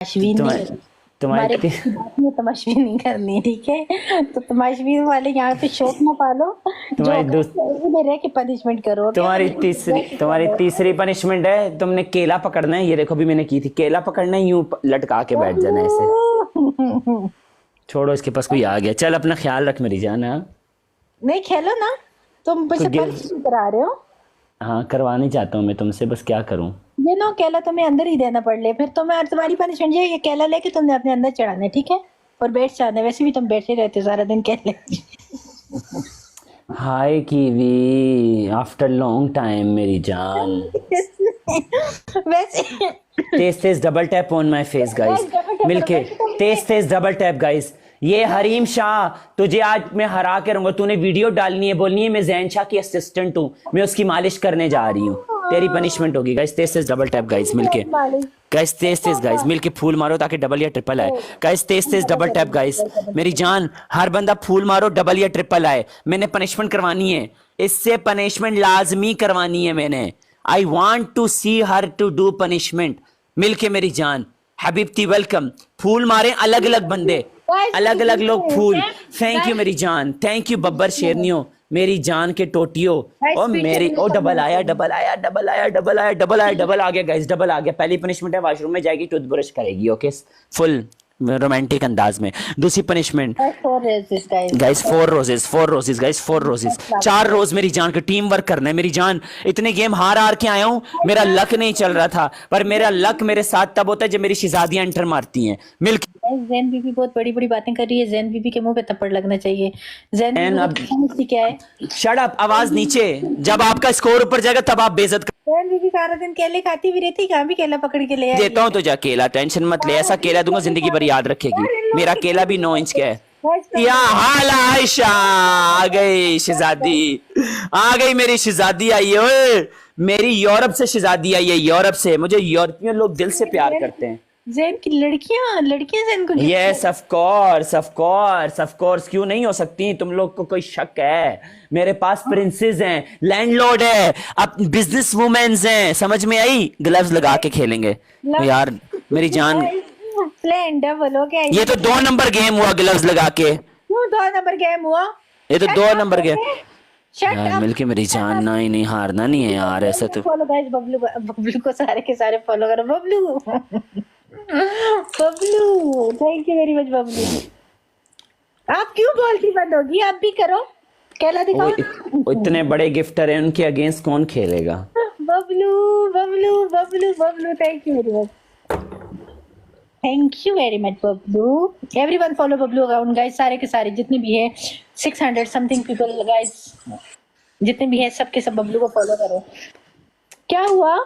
तमाशबीन नहीं तुम्हारी तुम्हारी हमारे घर की बात में तमाशबीन नहीं करनी है, ठीक है? तो तमाशबीन वाले यहाँ पे शौक ना पालो, जो तुम्हारी औकात दूस है उसी में रह के पनिशमेंट करो, ओके? तुम्हारी तीसरी पनिशमेंट है, तुमने केला पकड़ना है। ये देखो भी मैंने की थी, केला पकड़ना है, यूं लटका के बैठ जाना है ऐसे। छोड़ो, इसके पास कोई आ गया। चल अपना ख्याल रख मेरी जान। हाँ नहीं खेलो ना, तुम मुझसे पनिशमेंट करा रहे हो। हाँ, करवाना चाहता हूँ मैं तुमसे, बस क्या करूँ। ये नो केला तुम्हें अंदर ही देना पड़ ले, फिर तुम्हारी पनिशमेंट ये केला लेके तुमने अपने अंदर चढ़ाना है, ठीक है? और बैठ जाना है, वैसे भी तुम बैठे रहते हो सारा दिन केले। Hi Kiwi, after long time मेरी जान। वैसे तेज तेज double tap on my face guys, double tap करो, मिलके वैसे तो तेज तेज डबल टैप गाइस। ये हरीम शाह, तुझे आज मैं हरा के रहूंगा। तूने वीडियो डालनी है, बोलनी है मैं जैन शाह की असिस्टेंट हूँ, मैं उसकी मालिश करने जा रही हूँ। तेरी पनिशमेंट होगी गाइस। तेज तेज डबल टैप गाइस मिलके। गाइस तेज तेज गाइस मिलके फूल मारो ताकि डबल या ट्रिपल आए। गाइस तेज तेज डबल टैप गाइस, मेरी जान। हर बंदा फूल मारो, डबल या ट्रिपल आए। मैंने पनिशमेंट करवानी है, इससे पनिशमेंट लाजमी करवानी है मैंने। I want to see her to do punishment. मिलके मेरी जान। हबीबती वेलकम। फूल मारे अलग अलग बंदे, अलग अलग लोग फूल। थैंक यू मेरी जान, थैंक यू बब्बर शेरनियो, मेरी जान के टोटियो। ओ मेरी, ओ डबल आया, डबल आया, डबल आया, डबल आया, डबल आया, डबल आ गया गाइस, डबल आ गया। पहली पनिशमेंट है, वॉशरूम में जाएगी, टूथब्रश करेगी, ओके? फुल रोमांटिक अंदाज में। दूसरी punishment guys, four roses guys, four roses, 4 रोज मेरी जान के। टीम वर्क करना है मेरी जान। इतने गेम हार हार के आया हूं, मेरा लक नहीं चल रहा था, पर मेरा लक मेरे साथ तब होता है जब मेरी शहजादियां एंटर मारती हैं। मिल्क जैन बीबी बहुत बड़ी बड़ी बातें कर रही है, जैन बीबी के मुंह पे थप्पड़ लगना चाहिए। जैन बीबी को अब समझती क्या है? शट अप, आवाज नीचे। जब आपका स्कोर ऊपर जाएगा तब आप बेइज्जत जैन बीबी सारा दिन केले खाती भी रहती, कहाँ भी केला पकड़ के ले आई देता है। हूं। तो जा केला, टेंशन मत ले, ऐसा केला दूंगा जिंदगी भर याद रखेगी। मेरा केला भी 9 इंच का है। या हाल आयशा, आ गई शहजादी, आ गई मेरी शहजादी, आई है। ओए मेरी यूरोप से शहजादी आई है, यूरोप से। मुझे यूरोपियन लोग दिल से प्यार करते हैं। जैन की लड़कियां लड़कियां जैन को yes of course, of course, of course, क्यों नहीं हो सकती? तुम लोग को कोई शक है? मेरे पास प्रिंसेस हैं, लैंडलॉर्ड है, अब बिजनेस वुमेन्स हैं। समझ में आई? ग्लव्स लगा के खेलेंगे यार मेरी जान। प्लेन डबल हो गया। ये तो 2 नंबर गेम हुआ ग्लव्स लगा के। क्यों 2 नंबर गेम हुआ? ये तो 2 नंबर गेम शट यार। अप। मिलके मेरी जान, नहीं नहीं हारना नहीं है यार ऐसा तो। फॉलो गाइस, बबलू को सारे के सारे फॉलो करो। Bablu Bablu, thank you very much Bablu. आप क्यों बोलती बंद होगी? आप भी करो, केला दिखाओ। वो इतने बड़े गिफ्टर हैं, उनके अगेंस्ट कौन खेलेगा? Bablu Bablu Bablu Bablu, thank you very much, thank you very much Bablu. Everyone follow Bablu account guys, सारे के सारे जितने भी है 600 समथिंग पीपल गाइस, जितने भी है सबके सब बबलू को फॉलो करो। क्या हुआ?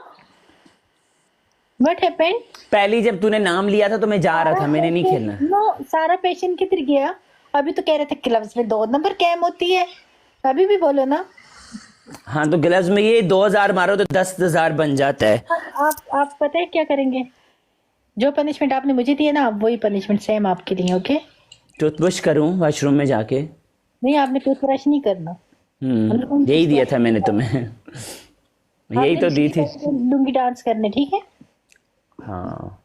What happened? पहली जब तूने नाम लिया था तो मैं जा रहा था, मैंने नहीं खेलना। नो, सारा पेशेंट किधर गया? अभी तो कह रहे थे क्लब्स में 2 नंबर कैम होती है, अभी भी बोलो ना। हाँ तो ग्लव्स में ये 2000 मारो तो 10,000 बन जाता है। आप पता है क्या करेंगे? जो पनिशमेंट आपने मुझे दी है ना, वही पनिशमेंट सेम आपके लिए, ओके? टूथब्रश करूं वॉशरूम में जाके? नहीं, आपने टूथब्रश नहीं करना। यही दिया था मैंने तुम्हें। यही तो दी थी। लुंगी डांस करने, ठीक है? हाँ आप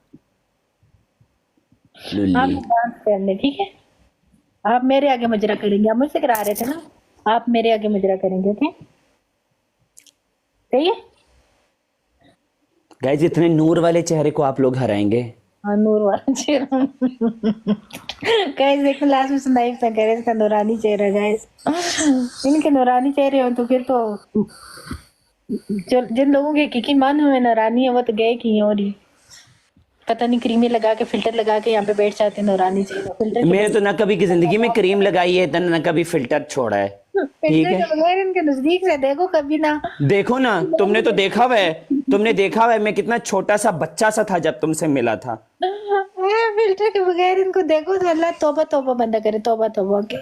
लुल्ली। डांस करने, ठीक है? आप मेरे आगे मुजरा करेंगे, आप मुझसे करा रहे थे ना, आप मेरे आगे मुजरा करेंगे, ओके? सही है? गाइस इतने नूर वाले चेहरे को आप लोग हराएंगे? हाँ, नूर वाला चेहरा। गाइस देखो, लास्ट में सुनाई था, कह रहे इसका नूरानी चेहरा। गाइस इनके नूरानी चेहरे हो तो फिर तो जो जिन लोगों के यकीन मान में नूरानी है वो तो गए की और ही पता नहीं क्रीमें लगा के फिल्टर लगा के यहाँ पे बैठ जाते हैं नूरानी चेहरा। फिल्टर मैंने तो ना कभी की जिंदगी में क्रीम लगाई है, ना कभी फिल्टर छोड़ा है। ठीक है, के बगैर इनके नजदीक से देखो कभी ना। देखो ना, तुमने तो देखा हुआ है, तुमने देखा हुआ है मैं कितना छोटा सा बच्चा सा था जब तुमसे मिला था। फिल्टर के बगैर इनको देखो तो अल्लाह तौबा तौबा बंदा करे, तौबा तौबा के।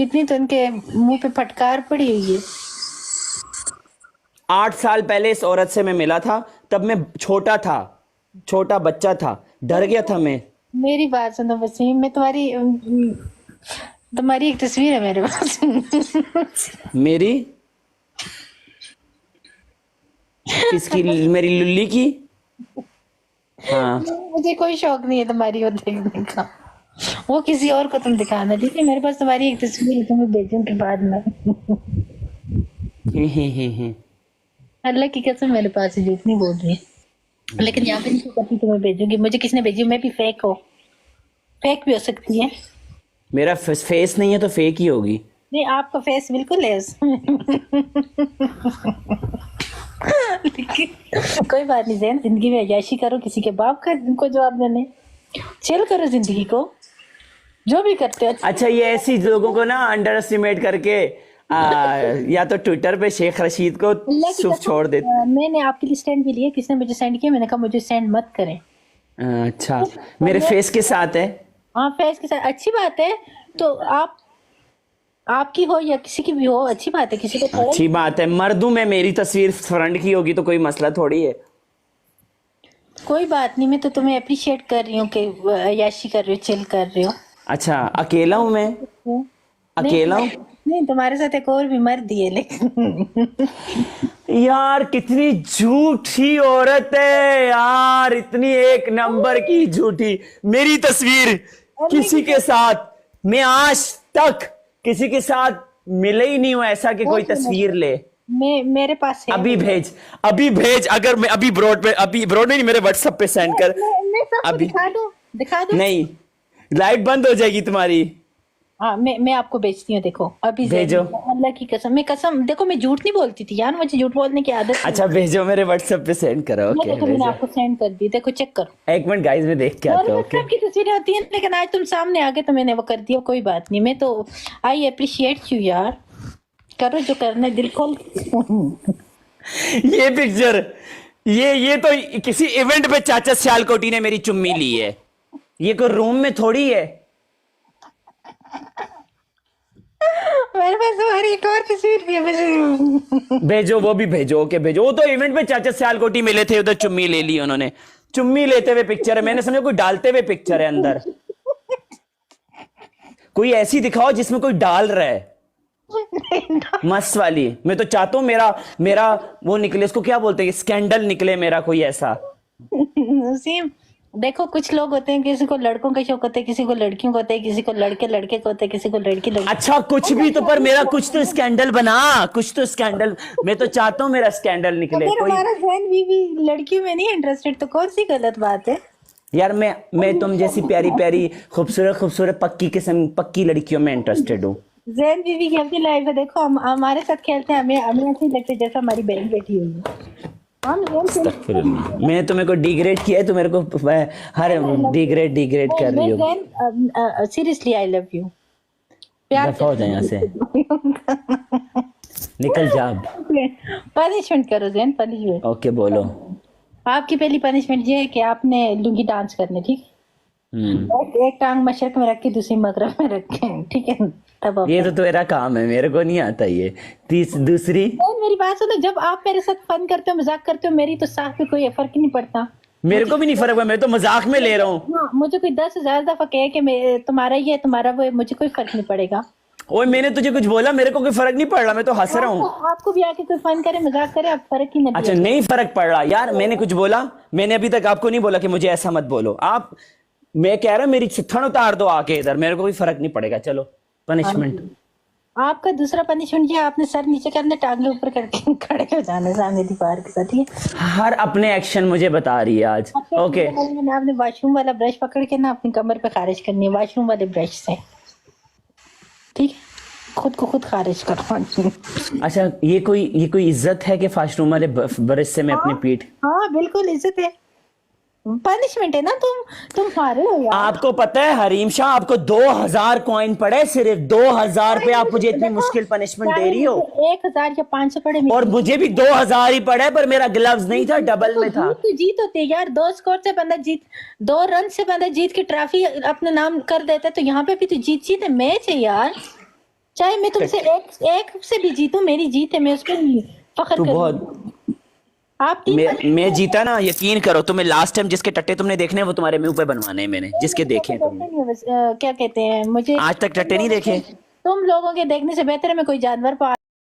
इतनी तो इनके मुंह पे फटकार पड़ी हुई है। 8 साल पहले इस औरत से मैं मिला था, तब मैं छोटा था, छोटा बच्चा था, डर गया था मैं। मेरी बात सुनो वसीम, मैं तुम्हारी एक तस्वीर है मेरे पास। मेरी किसकी? मेरी लुल्ली की? हाँ मुझे कोई शौक नहीं है तुम्हारी वो देखने का। वो किसी और को तुम दिखाना, ठीक है? मेरे पास तुम्हारी एक तस्वीर है, तुम्हें भेजूंगी बाद में। अल्लाह की कसम मेरे पास है, झूठ नहीं बोल रही, लेकिन यहाँ पे नहीं करती, तुम्हें भेजूंगी। मुझे किसने भेजी? मैं भी फेक हो, फेक भी हो सकती है। मेरा फेस नहीं है तो फेक ही होगी। नहीं, आपका फेस बिल्कुल है उसमें। लेकिन कोई बात नहीं जैन, जिंदगी में अय्याशी करो, किसी के बाप का को जवाब देने, चिल करो जिंदगी को, जो भी करते हो। अच्छा ये ऐसी लोगों को ना अंडर एस्टिमेट करके या तो ट्विटर पे शेख रशीद को अल्लाह की सुख कसम, छोड़ देते। मैंने आपके लिए स्टैंड भी लिया, किसने मुझे सेंड किया, मैंने कहा मुझे सेंड मत करें। अच्छा मेरे फेस के साथ है। हाँ फेस के साथ, अच्छी बात है। तो आप, आपकी हो या किसी की भी हो, अच्छी बात है, किसी को थोड़ा। अच्छी बात है, मर्दू में मेरी तस्वीर फ्रंट की होगी तो कोई मसला थोड़ी है। कोई बात नहीं, मैं तो तुम्हें अप्रिशिएट कर रही हूँ कि अय्याशी कर रही हो, चिल कर रही हो। अच्छा अकेला हूँ मैं, अकेला हूँ। नहीं, तुम्हारे साथ एक और भी मर्द ही है, लेकिन यार कितनी झूठी औरत है यार, इतनी एक नंबर की झूठी। मेरी तस्वीर किसी के साथ, मैं आज तक किसी के साथ मिले ही नहीं हूं ऐसा कि कोई तस्वीर ले। मेरे पास है। अभी भेज, अभी भेज। अगर मैं अभी ब्रॉड पे, अभी ब्रॉड में नहीं, मेरे व्हाट्सएप पे सेंड कर। मैं सबको अभी दिखा दूं, दिखा दूं? नहीं, लाइट बंद हो जाएगी तुम्हारी। हाँ, मैं आपको भेजती हूँ, देखो अभी भेजो। अल्लाह की कसम, मैं कसम, देखो मैं झूठ नहीं बोलती थी यार, मुझे झूठ बोलने की आदत है। अच्छा भेजो, मेरे व्हाट्सएप पे सेंड करो। ओके देखो मैंने भेजो। आपको सेंड कर दी, देखो चेक करो। एक मिनट गाइस, मैं देख के आता हूँ। ओके WhatsApp की तस्वीरें होती हैं, लेकिन आज तुम सामने आ गए तो मैंने वो कर दिया, कोई बात नहीं। मैं तो आई अप्रिशिएट यू यार, करो जो करना है, दिल खोल। ये पिक्चर, ये तो किसी इवेंट पे चाचा सियालकोटी ने मेरी चुम्मी ली है, ये कोई रूम में थोड़ी है। मेरे पास तुम्हारी एक और तस्वीर भी है, भेजो, वो भी भेजो। ओके भेजो। वो तो इवेंट पे चाचा सियालकोटी मिले थे, उधर चुम्मी ले ली उन्होंने। चुम्मी लेते हुए पिक्चर है, मैंने समझा कोई डालते हुए पिक्चर है अंदर। कोई ऐसी दिखाओ जिसमें कोई डाल रहा है, मस्त वाली। मैं तो चाहता हूं मेरा वो निकले, इसको क्या बोलते हैं, स्कैंडल निकले मेरा कोई ऐसा। नसीम देखो, कुछ लोग होते हैं, किसी को लड़कों का शौक होता है, किसी को लड़कियों का होता है, किसी को लड़के लड़के को होता है, किसी को लड़की लड़की। अच्छा कुछ भी तो, पर मेरा कुछ तो स्कैंडल बना, कुछ तो स्कैंडल। मैं तो चाहता हूं मेरा स्कैंडल निकले। अगर कोई हमारा जैन भी लड़कियों में नहीं इंटरेस्टेड तो कौन सी गलत बात है यार, मैं तुम जैसी प्यारी प्यारी खूबसूरत खूबसूरत पक्की किस्म पक्की लड़कियों में इंटरेस्टेड हूँ। जैन बीवी की अपनी लाइफ है, देखो हम हमारे साथ खेलते हैं, हमें ऐसे ही लगता है जैसा हमारी बहन बैठी हुई है। हम मैं तुम्हें को डिग्रेड किया है, तो मेरे को हर डिग्रेड कर रही हो। Seriously I love you. दफा हो जाए यहाँ से, निकल जा अब। पनिशमेंट करो जैन, पनिशमेंट। ओके बोलो। आपकी पहली पनिशमेंट ये है कि आपने लुंगी डांस करने, ठीक? एक टांग मशरक में रख के दूसरी मगरब में रख के, ठीक है? तब ये तो तेरा काम है, मेरे को नहीं आता ये। दूसरी मेरी बात सुनो, जब आप मेरे साथ फन करते हो, मजाक करते हो, मेरी तो साथ पे कोई फर्क ही नहीं पड़ता। मेरे को भी नहीं फर्क हुआ, मैं तो मजाक में ले रहा हूँ। हाँ, मुझे कोई 10,000 दफा कहे कि तुम्हारा ये तुम्हारा वो है, मुझे कोई फर्क नहीं पड़ेगा। ओए मैंने तुझे कुछ बोला? मेरे को कोई फर्क नहीं पड़ रहा, मैं तो हंस रहा हूँ। आपको भी आके कोई फन करे, मजाक करे, आप फर्क ही नहीं। अच्छा नहीं फर्क पड़ रहा यार, मैंने कुछ बोला? मैंने अभी तक आपको नहीं बोला कि मुझे ऐसा मत बोलो आप। मैं कह रहा हूँ मेरी चित्थन उतार दो आके इधर, मेरे को कोई फर्क नहीं पड़ेगा। चलो पनिशमेंट। आपका दूसरा पनिशमेंट ये, आपने सर नीचे करने, टांगे ऊपर करके खड़े हो जाने सामने दीवार के साथ, ठीक है? हर अपने एक्शन मुझे बता रही है आज। ओके आपने वॉशरूम वाला ब्रश पकड़ के ना अपनी कमर पे खारिज करनी है, वॉशरूम वाले ब्रश से, ठीक है? खुद को खुद खारिज करो। अच्छा ये कोई इज्जत है कि वॉशरूम वाले ब्रश से मैं अपनी पीठ? हाँ बिल्कुल इज्जत है, पनिशमेंट है ना। तुम हारे हो यार। आपको पता है हरीम शाह, आपको 2000 कॉइन पड़े, सिर्फ 2000 पे आप मुझे इतनी मुश्किल पनिशमेंट दे रही हो। 1000 या 500 पड़े, और मुझे भी 2000 ही पड़े, पर मेरा ग्लव्स नहीं था, डबल में था। तो जीत होती है यार, 2 स्कोर से बंदा जीत, 2 रन से बंदा जीत के ट्रॉफी अपने नाम कर देता है, तो यहाँ पे भी तो जीत है, मैच है यार। चाहे मैं तुमसे एक से भी जीतूं, मेरी जीत है, मैं उस पर फख्र करूं। आप मैं जीता ना, यकीन करो। तुम्हें लास्ट टाइम जिसके टट्टे तुमने देखने हैं वो तुम्हारे मुंह पे बनवाने हैं मैंने, जिसके देखे तुमने। क्या कहते हैं, मुझे आज तक टट्टे नहीं देखे। तुम लोगों के देखने से बेहतर है मैं कोई जानवर